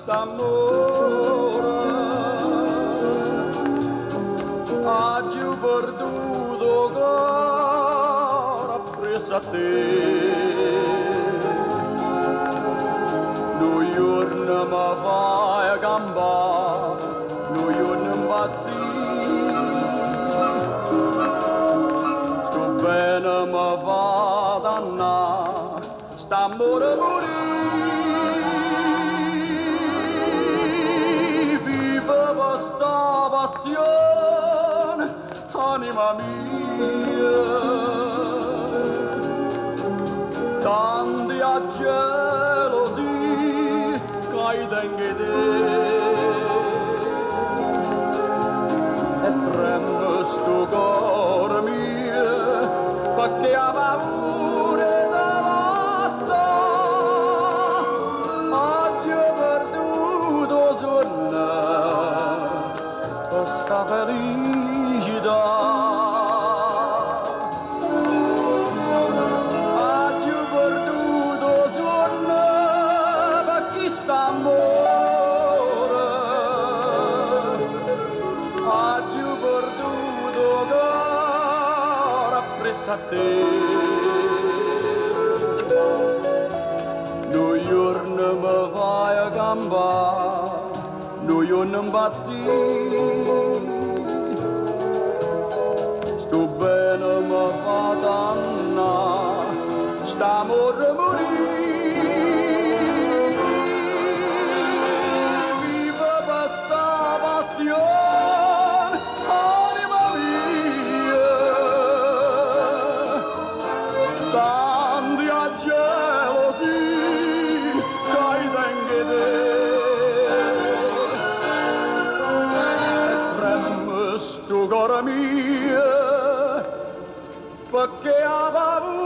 st'amore hagi perduto ancora preso a te. Nu giorno mi fai a gambare, nu giorno impazzire, tu bene mi fa dannare, st'amore morire, vive questa passione, anima mia, tanti a gelosia che tengo te, e tremo sto cuore mio, perché ha paura da pazza, oggi ho perduto sonno, questa felicità. Oggi ho perduto sonno, perché st'amore, oggi ho perduto ancora presso a te. Nu giorno mi fai a gambare, nu giorno impazzire, sto bene mi fa dannare, st'amore morire, vive questa passione, anima mia, tanti a gelosia che tengo te, e tremo sto cuore mio, perché ha paura